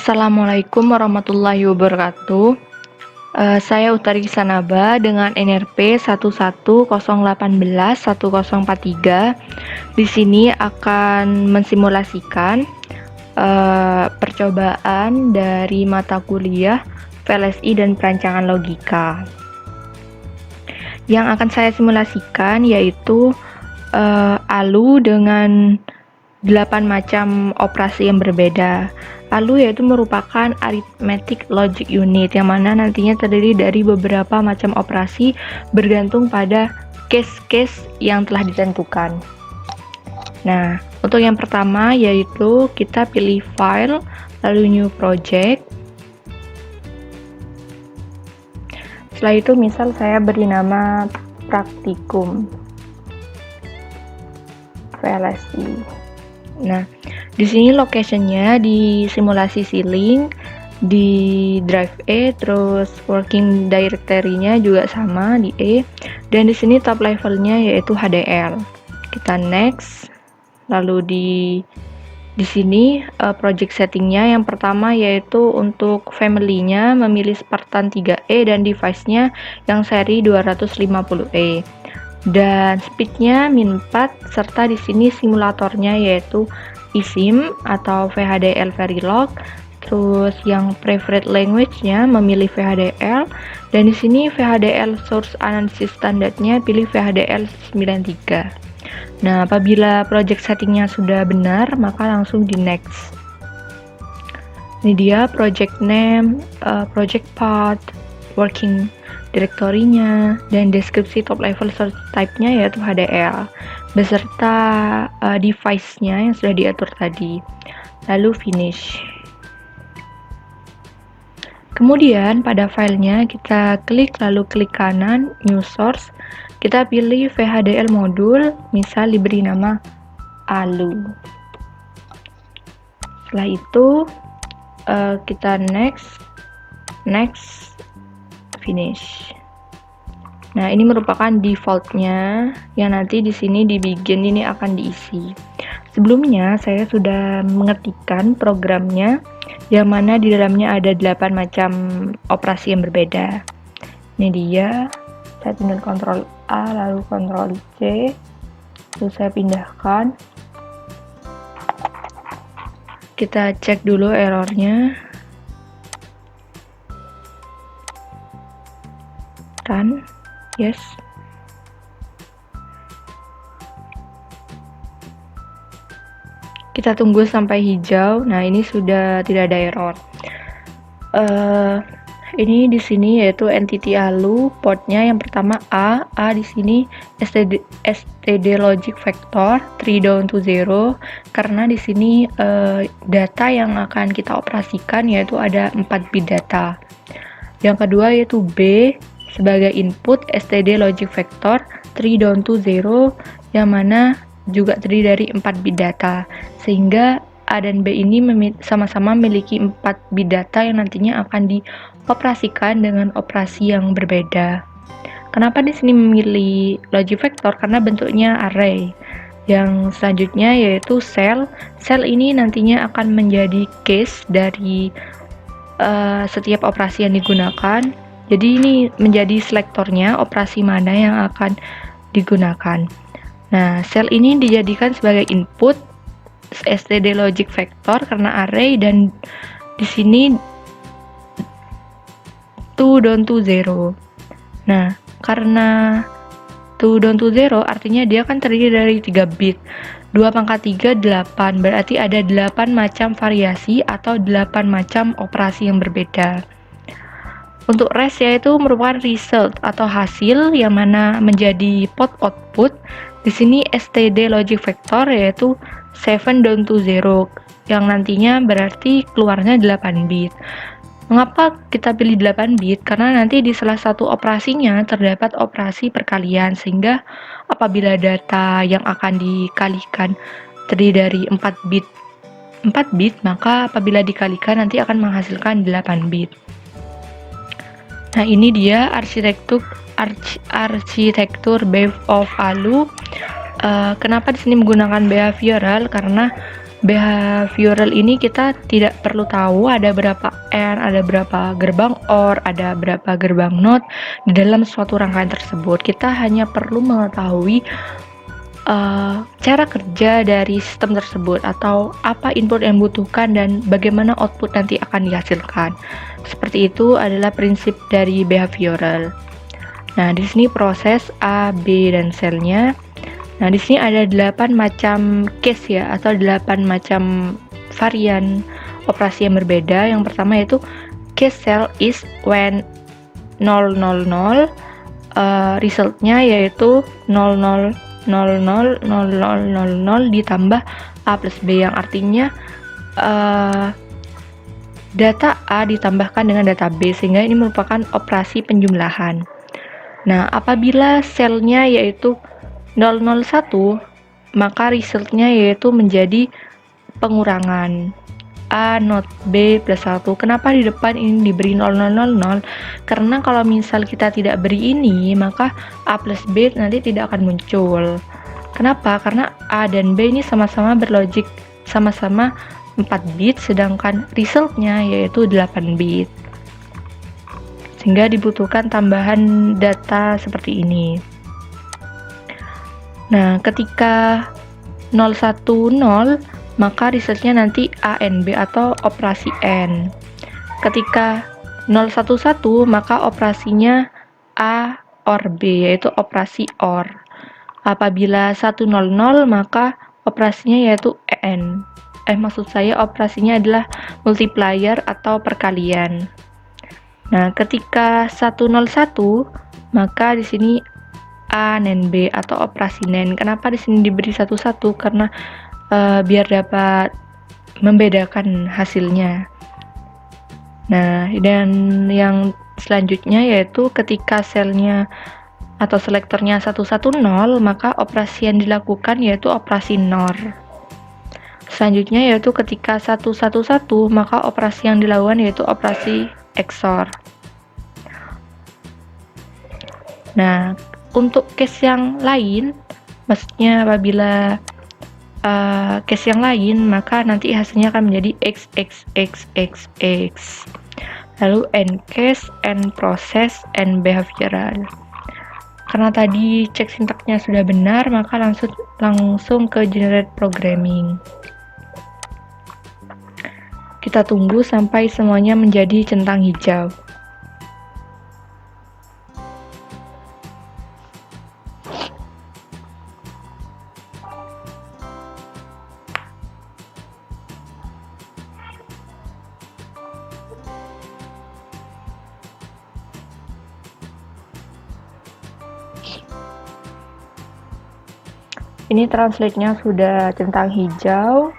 Assalamualaikum warahmatullahi wabarakatuh. Saya Utari Sanaba dengan NRP 1108111043. Di sini akan mensimulasikan percobaan dari mata kuliah VLSI dan perancangan logika. Yang akan saya simulasikan yaitu ALU dengan 8 macam operasi yang berbeda. ALU yaitu merupakan Arithmetic Logic Unit, yang mana nantinya terdiri dari beberapa macam operasi bergantung pada case-case yang telah ditentukan. Nah, untuk yang pertama yaitu kita pilih file, lalu new project. Setelah itu misal saya beri nama praktikum VLSI. Nah, di sini location-nya di simulasi ceiling, di drive E, terus working directory-nya juga sama di E, dan di sini top level-nya yaitu HDL. Kita next, lalu di sini project setting-nya yang pertama yaitu untuk family-nya memilih Spartan 3E dan device-nya yang seri 250E. Dan speed-nya min 4, serta di sini simulatornya yaitu eSIM atau VHDL Verilog. Terus yang preferred language-nya memilih VHDL, dan di sini VHDL source analysis standarnya pilih VHDL 93. Nah, apabila project settingnya sudah benar, maka langsung di next. Ini dia project name, project path, working direktorinya, dan deskripsi top level source type-nya yaitu HDL beserta device-nya yang sudah diatur tadi. Lalu finish. Kemudian pada filenya kita klik, lalu klik kanan new source, kita pilih VHDL modul, misal diberi nama ALU. Setelah itu kita next, finish. Nah, ini merupakan defaultnya yang nanti di sini di begin ini akan diisi. Sebelumnya saya sudah mengetikkan programnya yang mana di dalamnya ada 8 macam operasi yang berbeda. Ini dia. Saya tinggal Ctrl A lalu Ctrl C. Lalu saya pindahkan. Kita cek dulu errornya. Run, yes. Kita tunggu sampai hijau. Nah, ini sudah tidak ada error. Ini di sini yaitu entity ALU, portnya yang pertama A di sini std logic vector 3 down to 0, karena di sini data yang akan kita operasikan yaitu ada 4 bit data. Yang kedua yaitu B sebagai input std logic vector 3 down to 0, yang mana juga terdiri dari 4 bit data, sehingga A dan B ini sama-sama memiliki 4 bit data yang nantinya akan dioperasikan dengan operasi yang berbeda. Kenapa di sini memilih logic vector? Karena bentuknya array. Yang selanjutnya yaitu cell. Cell ini nantinya akan menjadi case dari setiap operasi yang digunakan. Jadi ini menjadi selektornya operasi mana yang akan digunakan. Nah, sel ini dijadikan sebagai input std logic vector karena array, dan di sini 2 down to 0. Nah, karena 2 down to 0 artinya dia kan terdiri dari 3 bit. 2 pangkat 3 8, berarti ada 8 macam variasi atau 8 macam operasi yang berbeda. Untuk rest yaitu merupakan result atau hasil yang mana menjadi pot output. Di sini std logic vector yaitu 7 down to 0 yang nantinya berarti keluarnya 8 bit. Mengapa kita pilih 8 bit? Karena nanti di salah satu operasinya terdapat operasi perkalian, sehingga apabila data yang akan dikalikan terdiri dari 4 bit, maka apabila dikalikan nanti akan menghasilkan 8 bit. Nah, ini dia arsitektur behavior of ALU. Kenapa di sini menggunakan behavioral? Karena behavioral ini kita tidak perlu tahu ada berapa N, ada berapa gerbang OR, ada berapa gerbang NOT di dalam suatu rangkaian tersebut. Kita hanya perlu mengetahui cara kerja dari sistem tersebut atau apa input yang dibutuhkan dan bagaimana output nanti akan dihasilkan. Seperti itu adalah prinsip dari behavioral. Nah, di sini proses A, B, dan selnya. Nah, di sini ada 8 macam case ya, atau 8 macam varian operasi yang berbeda. Yang pertama yaitu case cell is when 000, resultnya yaitu 00 000000 ditambah A plus B, yang artinya data A ditambahkan dengan data B, sehingga ini merupakan operasi penjumlahan. Nah, apabila selnya yaitu 001, maka resultnya yaitu menjadi pengurangan A not B plus 1. Kenapa di depan ini diberi 0000? Karena kalau misal kita tidak beri ini, maka A plus B nanti tidak akan muncul. Kenapa? Karena A dan B ini sama-sama berlogik sama-sama 4 bit, sedangkan resultnya yaitu 8 bit. Sehingga dibutuhkan tambahan data seperti ini. Nah, ketika 010, maka resultnya nanti ANB atau operasi N. Ketika 011, maka operasinya A OR B, yaitu operasi OR. Apabila 100, maka operasinya yaitu EN. Maksud saya operasinya adalah multiplier atau perkalian. Nah, ketika 101, maka di sini A NAND B atau operasi NAND. Kenapa di sini diberi 11? Karena biar dapat membedakan hasilnya. Nah, dan yang selanjutnya yaitu ketika selnya atau selektornya 110, maka operasi yang dilakukan yaitu operasi NOR. Selanjutnya yaitu ketika 111, maka operasi yang dilakukan yaitu operasi XOR. Nah, untuk case yang lain, maksudnya apabila case yang lain, maka nanti hasilnya akan menjadi XXXXX. Lalu N case, N proses, N behavioral. Karena tadi cek sintaksnya sudah benar, maka langsung ke generate programming. Kita tunggu sampai semuanya menjadi centang hijau. Ini translate-nya sudah centang hijau,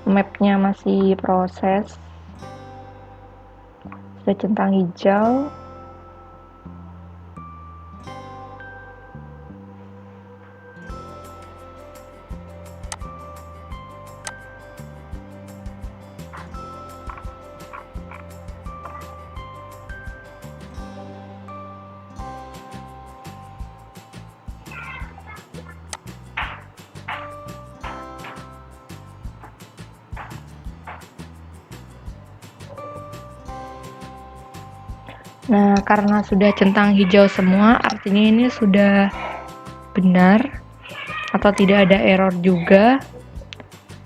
map-nya masih proses, sudah centang hijau. Nah, karena sudah centang hijau semua, artinya ini sudah benar atau tidak ada error juga.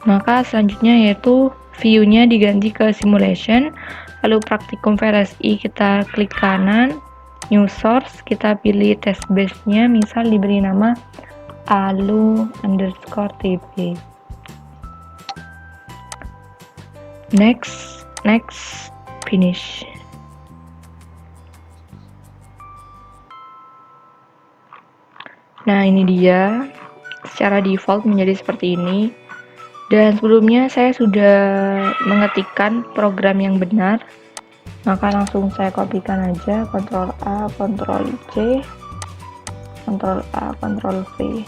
Maka selanjutnya yaitu view-nya diganti ke simulation, lalu praktikum VLSI kita klik kanan, new source, kita pilih test base-nya, misal diberi nama alu_tb. Next, finish. Nah, ini dia secara default menjadi seperti ini. Dan sebelumnya saya sudah mengetikkan program yang benar, maka langsung saya kopikan aja, Ctrl A, Ctrl C, Ctrl A, Ctrl V.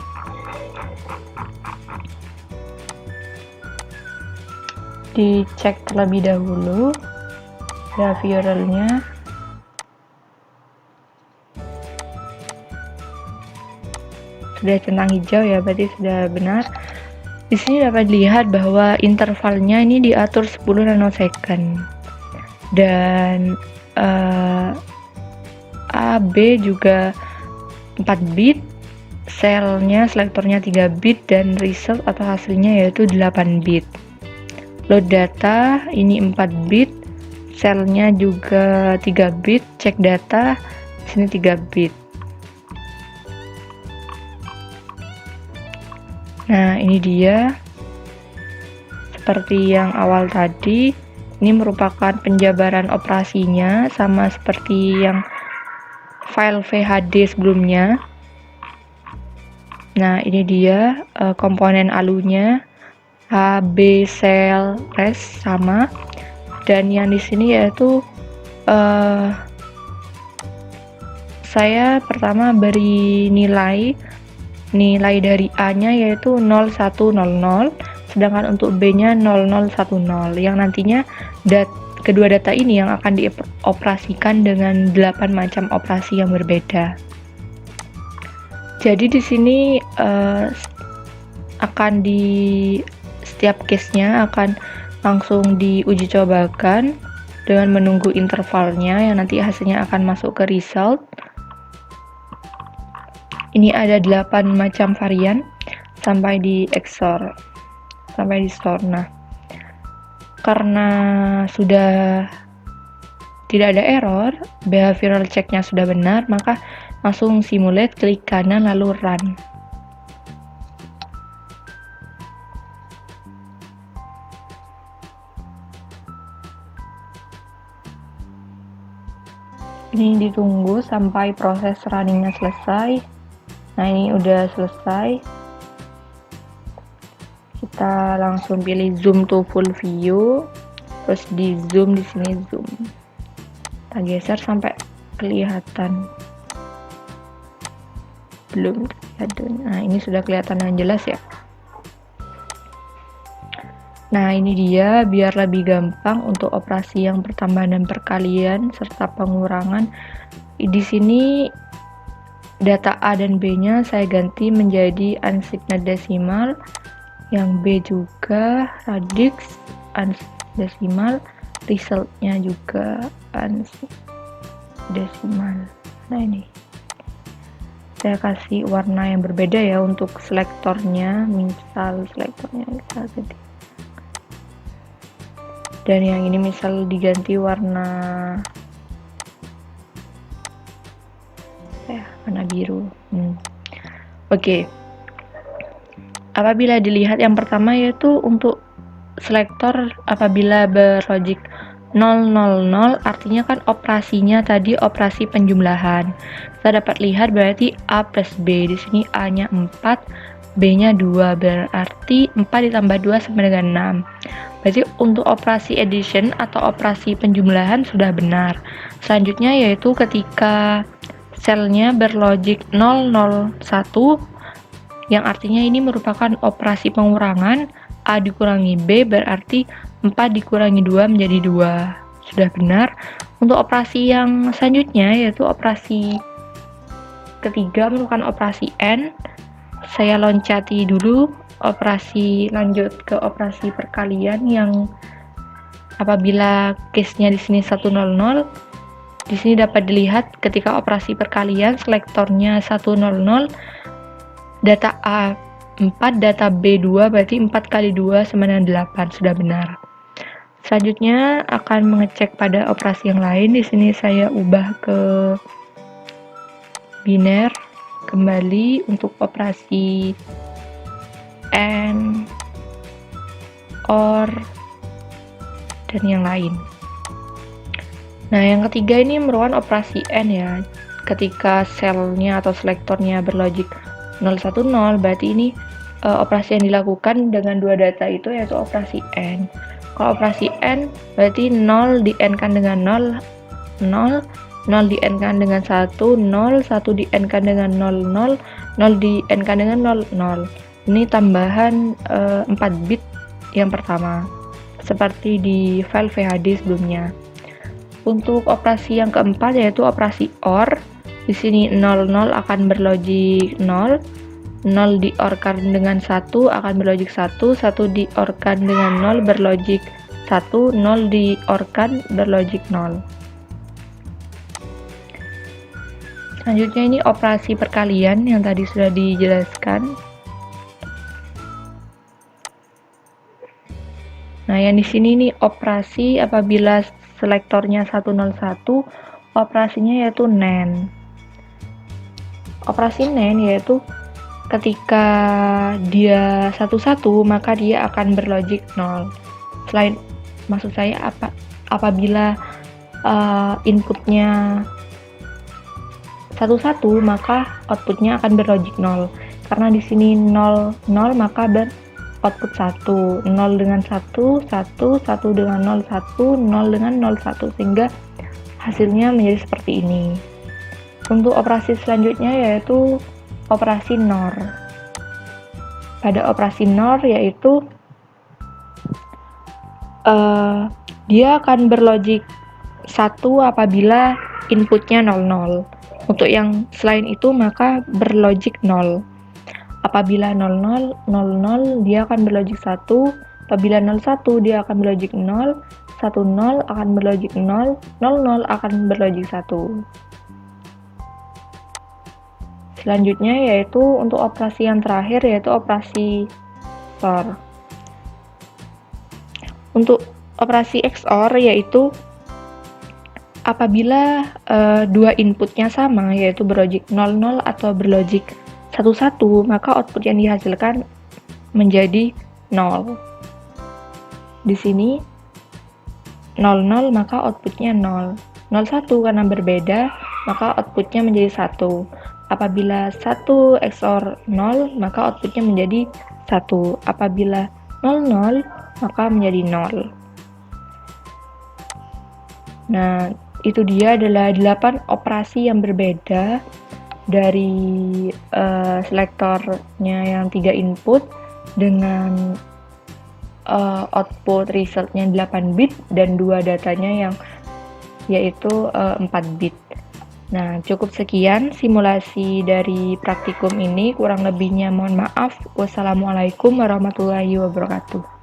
Dicek terlebih dahulu behavioralnya. Sudah centang hijau ya, berarti sudah benar. Di sini dapat dilihat bahwa intervalnya ini diatur 10 nanosecond dan A, B juga 4 bit, selnya, selektornya 3 bit, dan result atau hasilnya yaitu 8 bit. Load data ini 4 bit, selnya juga 3 bit, cek data di sini 3 bit. Nah, ini dia seperti yang awal tadi. Ini merupakan penjabaran operasinya sama seperti yang file VHD sebelumnya. Nah, ini dia komponen alunya, H, B, sel, res sama. Dan yang di sini yaitu saya pertama beri nilai dari A-nya yaitu 0100, sedangkan untuk B-nya 0010, yang nantinya kedua data ini yang akan dioperasikan dengan 8 macam operasi yang berbeda. Jadi di sini setiap case-nya akan langsung diuji cobakan dengan menunggu intervalnya yang nanti hasilnya akan masuk ke result. Ini ada 8 macam varian sampai di store. Nah, karena sudah tidak ada error, behavioral check-nya sudah benar, maka langsung simulate, klik kanan lalu run. Ini ditunggu sampai proses runningnya selesai. Nah, ini udah selesai. Kita langsung pilih zoom to full view, terus di zoom, di sini zoom. Kita geser sampai kelihatan. Belum kelihatan. Nah, ini sudah kelihatan dengan jelas ya. Nah, ini dia biar lebih gampang untuk operasi yang pertambahan dan perkalian serta pengurangan. Di sini data A dan B-nya saya ganti menjadi unsigned decimal, yang B juga radix unsigned decimal, resultnya juga unsigned decimal. Nah, ini saya kasih warna yang berbeda ya untuk selektornya, misal selektornya gede. Dan yang ini misal diganti warna warna biru. Oke. Apabila dilihat yang pertama yaitu untuk selektor apabila berlogik 000, artinya kan operasinya tadi operasi penjumlahan. Kita dapat lihat berarti A plus B. Di sini A-nya 4, B-nya 2, berarti 4 ditambah 2 sama dengan 6. Berarti untuk operasi addition atau operasi penjumlahan sudah benar. Selanjutnya yaitu ketika selnya berlogik 001, yang artinya ini merupakan operasi pengurangan. A dikurangi B berarti 4 dikurangi 2 menjadi 2. Sudah benar. Untuk operasi yang selanjutnya yaitu operasi ketiga merupakan operasi AND. Saya loncati dulu operasi, lanjut ke operasi perkalian yang apabila case-nya di sini 100. Di sini dapat dilihat ketika operasi perkalian selektornya 100, data A 4, data B 2, berarti 4 kali 2 sama dengan 8, sudah benar. Selanjutnya akan mengecek pada operasi yang lain. Di sini saya ubah ke biner kembali untuk operasi AND, OR, dan yang lain. Nah, yang ketiga ini merupakan operasi AND ya. Ketika selnya atau selektornya berlogik 010, berarti ini operasi yang dilakukan dengan dua data itu yaitu operasi AND. Kalau operasi AND berarti 0 di-AND-kan dengan 0, 0 di-AND-kan dengan 1, 0 di-AND-kan dengan 0 di-AND-kan dengan 0. Ini tambahan 4 bit yang pertama, seperti di file VHD sebelumnya. Untuk operasi yang keempat yaitu operasi OR. Di sini 00 akan berlogik 0, 0 di-OR-kan dengan 1 akan berlogik 1, 1 di-OR-kan dengan 0 berlogik 1, 0 di-OR-kan berlogik 0. Selanjutnya ini operasi perkalian yang tadi sudah dijelaskan. Nah, yang di sini nih operasi apabila selektornya 101, operasinya yaitu NAND. Operasi NAND yaitu ketika dia 11 maka dia akan berlogik 0. Maksud saya apabila inputnya 11 maka outputnya akan berlogik 0. Karena di sini 0 0 maka output 1, 0 dengan 1, 1, 1 dengan 0, 1, 0 dengan 0, 1, sehingga hasilnya menjadi seperti ini. Untuk operasi selanjutnya yaitu operasi NOR. Pada operasi NOR yaitu dia akan berlogik 1 apabila inputnya 00. Untuk yang selain itu maka berlogik 0. Apabila 00, 00 dia akan berlogik 1, apabila 01 dia akan berlogik 0, 10 akan berlogik 0, 00 akan berlogik 1. Selanjutnya yaitu untuk operasi yang terakhir yaitu operasi XOR. Untuk operasi XOR yaitu apabila dua inputnya sama yaitu berlogik 00 atau berlogik 11 maka output yang dihasilkan menjadi 0. Di sini 00 maka outputnya 0. 01 karena berbeda maka outputnya menjadi 1. Apabila 1 XOR 0 maka outputnya menjadi 1. Apabila 00 maka menjadi 0. Nah, itu dia adalah 8 operasi yang berbeda dari selektornya yang 3 input dengan output resultnya 8 bit dan 2 datanya yang yaitu 4 bit. Nah, cukup sekian simulasi dari praktikum ini, kurang lebihnya mohon maaf. Wassalamualaikum warahmatullahi wabarakatuh.